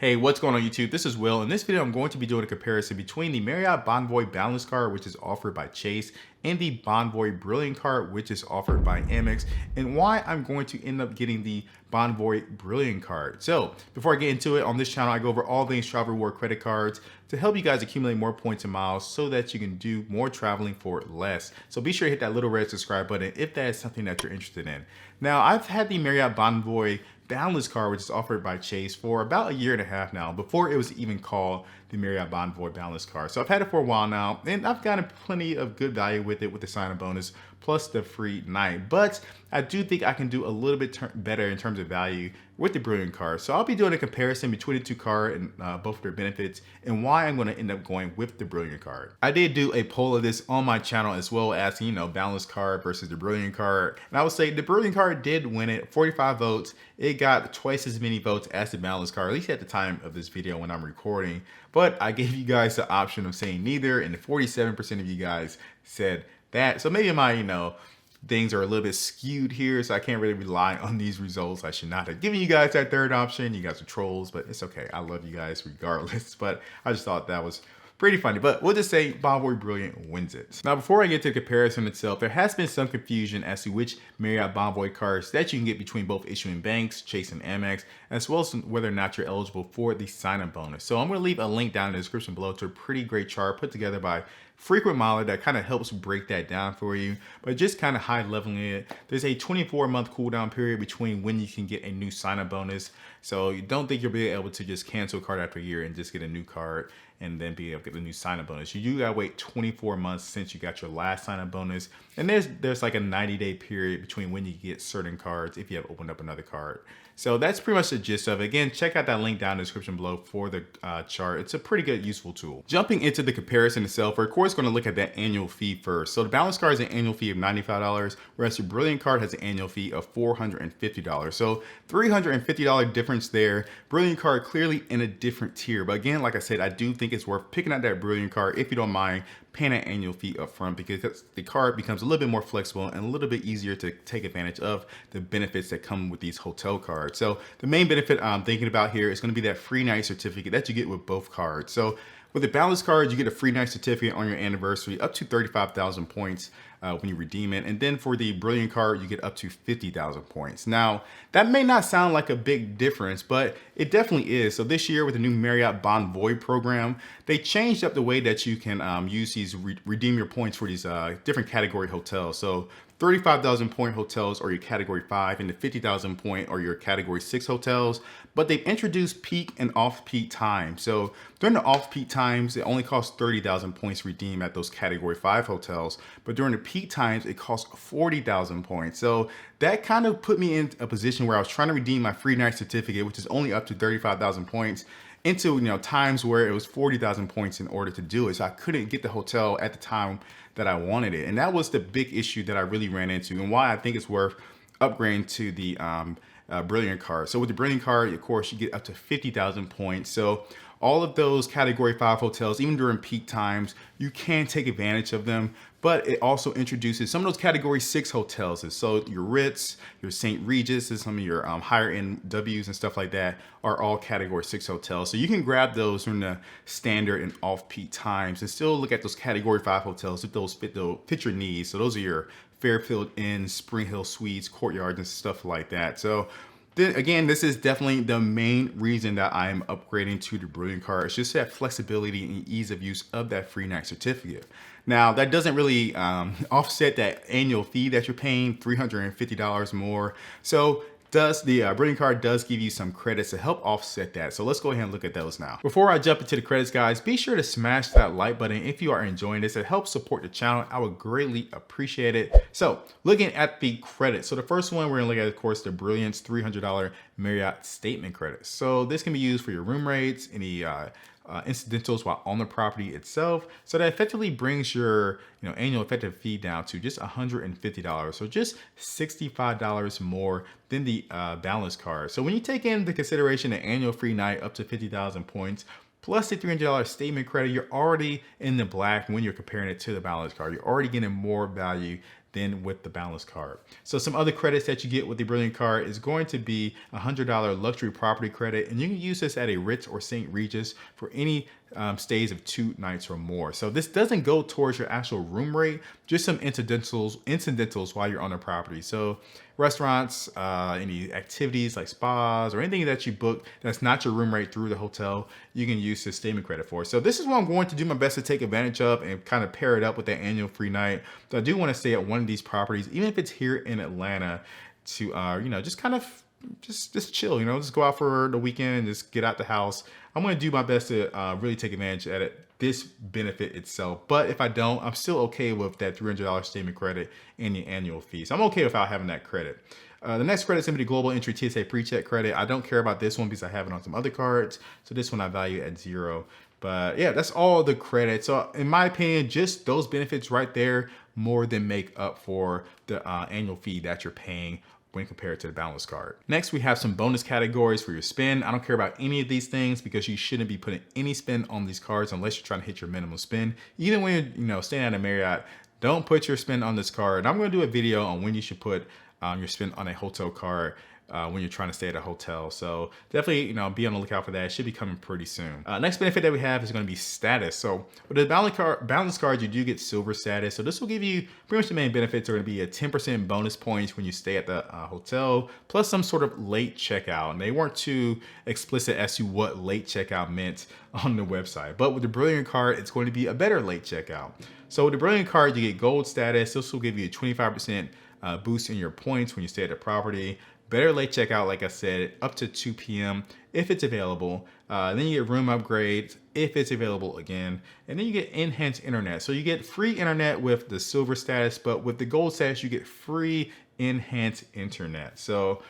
Hey, what's going on YouTube? This is Will. In this video, I'm going to be doing a comparison between the Marriott Bonvoy Boundless card, which is offered by Chase, and the Bonvoy Brilliant card, which is offered by Amex, and why I'm going to end up getting the Bonvoy Brilliant card. So before I get into it, on this channel, I go over all things travel reward credit cards to help you guys accumulate more points and miles so that you can do more traveling for less. So be sure to hit that little red subscribe button if that is something that you're interested in. Now, I've had the Marriott Bonvoy Boundless card, which is offered by Chase, for about a year and a half now, before it was even called the Marriott Bonvoy Boundless card. So I've had it for a while now, and I've gotten plenty of good value with it, with the sign-up bonus plus the free night. But I do think I can do a little bit better in terms of value with the Brilliant card. So I'll be doing a comparison between the two cards and both of their benefits, and why I'm going to end up going with the Brilliant card. I did do a poll of this on my channel as well, asking, Boundless card versus the Brilliant card. And I would say the Brilliant card did win it, 45 votes. It got twice as many votes as the Boundless card, at least at the time of this video when I'm recording. But I gave you guys the option of saying neither, and 47% of you guys said that. So maybe my, things are a little bit skewed here, so I can't really rely on these results. I should not have given you guys that third option. You guys are trolls, but it's okay. I love you guys regardless. But I just thought that was pretty funny. But we'll just say Bonvoy Brilliant wins it. Now, before I get to the comparison itself, there has been some confusion as to which Marriott Bonvoy cards that you can get between both issuing banks, Chase and Amex, as well as whether or not you're eligible for the sign-up bonus. So I'm going to leave a link down in the description below to a pretty great chart put together by frequent miler that kind of helps break that down for you. But just kind of high leveling it, there's a 24-month cooldown period between when you can get a new sign-up bonus. So you don't think you'll be able to just cancel a card after a year and just get a new card and then be able to get the new sign-up bonus. You do gotta wait 24 months since you got your last sign-up bonus. And there's like a 90-day period between when you get certain cards if you have opened up another card. So that's pretty much the gist of it. Again, check out that link down in the description below for the chart. It's a pretty good, useful tool. Jumping into the comparison itself, we're of course going to look at that annual fee first. So the Balance card has an annual fee of $95, whereas the Brilliant card has an annual fee of $450. So $350 difference there. Brilliant card clearly in a different tier. But again, like I said, I do think it's worth picking out that Brilliant card if you don't mind paying an annual fee up front, because the card becomes a little bit more flexible and a little bit easier to take advantage of the benefits that come with these hotel cards. So the main benefit I'm thinking about here is going to be that free night certificate that you get with both cards. So with the Balance card, you get a free night certificate on your anniversary up to 35,000 points when you redeem it. And then for the Brilliant card, you get up to 50,000 points. Now, that may not sound like a big difference, but it definitely is. So this year with the new Marriott Bonvoy program, they changed up the way that you can use these, redeem your points for these different category hotels. So 35,000 point hotels are your category 5, and the 50,000 point are your category 6 hotels. But they've introduced peak and off-peak times. So during the off-peak times, it only costs 30,000 points to redeem at those category 5 hotels. But during the peak times, it costs 40,000 points. So that kind of put me in a position where I was trying to redeem my free night certificate, which is only up to 35,000 points, into times where it was 40,000 points in order to do it. So I couldn't get the hotel at the time that I wanted it. And that was the big issue that I really ran into, and why I think it's worth upgrading to the Brilliant card. So with the Brilliant card, of course, you get up to 50,000 points. So all of those category 5 hotels, even during peak times, you can take advantage of them. But it also introduces some of those category 6 hotels. So your Ritz, your St. Regis, and some of your higher end W's and stuff like that are all category 6 hotels. So you can grab those from the standard and off-peak times and still look at those category 5 hotels if those fit your needs. So those are your Fairfield Inn, Spring Hill Suites, Courtyards, and stuff like that. So then again, this is definitely the main reason that I am upgrading to the Brilliant card. It's just that flexibility and ease of use of that free night certificate. Now, that doesn't really offset that annual fee that you're paying, $350 more. So the Brilliant card does give you some credits to help offset that. So let's go ahead and look at those now. Before I jump into the credits, guys, be sure to smash that like button if you are enjoying this. It helps support the channel. I would greatly appreciate it. So looking at the credits. So the first one we're gonna look at, of course, the Brilliant's $300 Marriott statement credits. So this can be used for your room rates, any incidentals while on the property itself. So that effectively brings your annual effective fee down to just $150. So just $65 more than the Balance card. So when you take into consideration the annual free night up to 50,000 points, plus the $300 statement credit, you're already in the black when you're comparing it to the Balance card. You're already getting more value than with the Boundless card. So some other credits that you get with the Brilliant card is going to be $100 luxury property credit, and you can use this at a Ritz or St. Regis for any stays of 2 nights or more. So this doesn't go towards your actual room rate, just some incidentals while you're on the property. So restaurants, any activities like spas or anything that you book that's not your room rate through the hotel, you can use this statement credit for. So this is what I'm going to do my best to take advantage of and kind of pair it up with that annual free night. So I do want to stay at one of these properties, even if it's here in Atlanta, to just kind of just chill, just go out for the weekend and just get out the house. I'm going to do my best to really take advantage at it, this benefit itself. But if I don't, I'm still okay with that $300 statement credit and the annual fee. So I'm okay without having that credit. The next credit is going to be the Global Entry TSA pre-check credit. I don't care about this one because I have it on some other cards. So this one I value at 0. But yeah, that's all the credit. So in my opinion, just those benefits right there more than make up for the annual fee that you're paying when compared to the Boundless card. Next, we have some bonus categories for your spend. I don't care about any of these things because you shouldn't be putting any spend on these cards unless you're trying to hit your minimum spend. Even when you're staying at a Marriott, don't put your spend on this card. I'm going to do a video on when you should put your spend on a hotel card when you're trying to stay at a hotel. So definitely, be on the lookout for that. It should be coming pretty soon. Next benefit that we have is going to be status. So with the Boundless card, you do get silver status. So this will give you pretty much the main benefits are going to be a 10% bonus points when you stay at the hotel, plus some sort of late checkout. And they weren't too explicit as to what late checkout meant on the website. But with the Brilliant card, it's going to be a better late checkout. So with the Brilliant card, you get gold status. This will give you a 25% boost in your points when you stay at the property. Better late checkout, like I said, up to 2 p.m. if it's available. Then you get room upgrades if it's available again. And then you get enhanced internet. So you get free internet with the silver status, but with the gold status, you get free enhanced internet. So,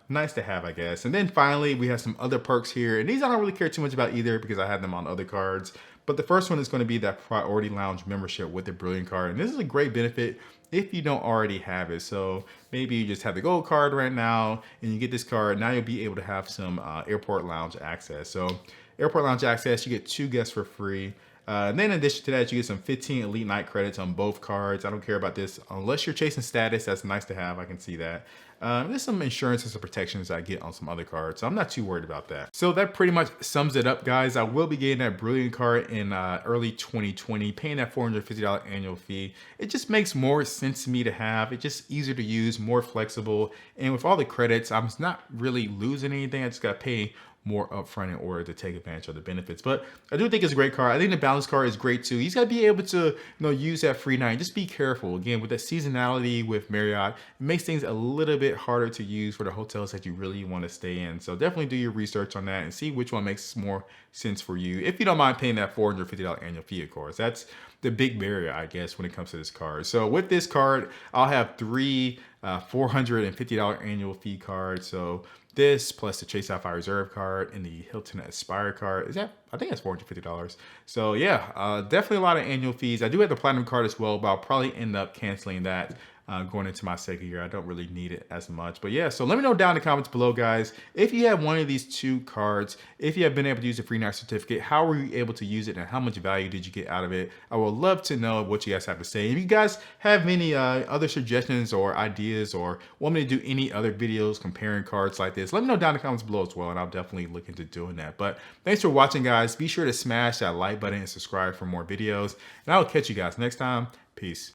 nice to have, I guess. And then finally, we have some other perks here. And these I don't really care too much about either because I have them on other cards. But the first one is going to be that Priority Lounge membership with the Brilliant card. And this is a great benefit if you don't already have it. So maybe you just have the gold card right now and you get this card. Now you'll be able to have some airport lounge access. So airport lounge access, you get 2 guests for free. And then in addition to that, you get some 15 elite night credits on both cards. I don't care about this unless you're chasing status. That's nice to have. I can see that. There's some insurance and some protections I get on some other cards, so I'm not too worried about that. So that pretty much sums it up, guys. I will be getting that Brilliant card in early 2020, paying that $450 annual fee. It just makes more sense to me to have. It's just easier to use, more flexible, and with all the credits, I'm not really losing anything. I just got to pay more upfront in order to take advantage of the benefits. But I do think it's a great card. I think the Balance card is great too. He's got to be able to use that free night. Just be careful. Again, with that seasonality with Marriott, it makes things a little bit harder to use for the hotels that you really want to stay in. So definitely do your research on that and see which one makes more sense for you. If you don't mind paying that $450 annual fee, of course. That's the big barrier, I guess, when it comes to this card. So with this card, I'll have 3 $450 annual fee cards. So this plus the Chase Sapphire Reserve card and the Hilton Aspire card I think that's $450. So yeah, definitely a lot of annual fees. I do have the Platinum card as well, but I'll probably end up canceling that going into my second year. I don't really need it as much. But yeah, so let me know down in the comments below, guys, if you have one of these 2 cards, if you have been able to use the free night certificate, how were you able to use it and how much value did you get out of it? I would love to know what you guys have to say. If you guys have any other suggestions or ideas or want me to do any other videos comparing cards like this, let me know down in the comments below as well, and I'll definitely look into doing that. But thanks for watching, guys. Be sure to smash that like button and subscribe for more videos, and I will catch you guys next time. Peace.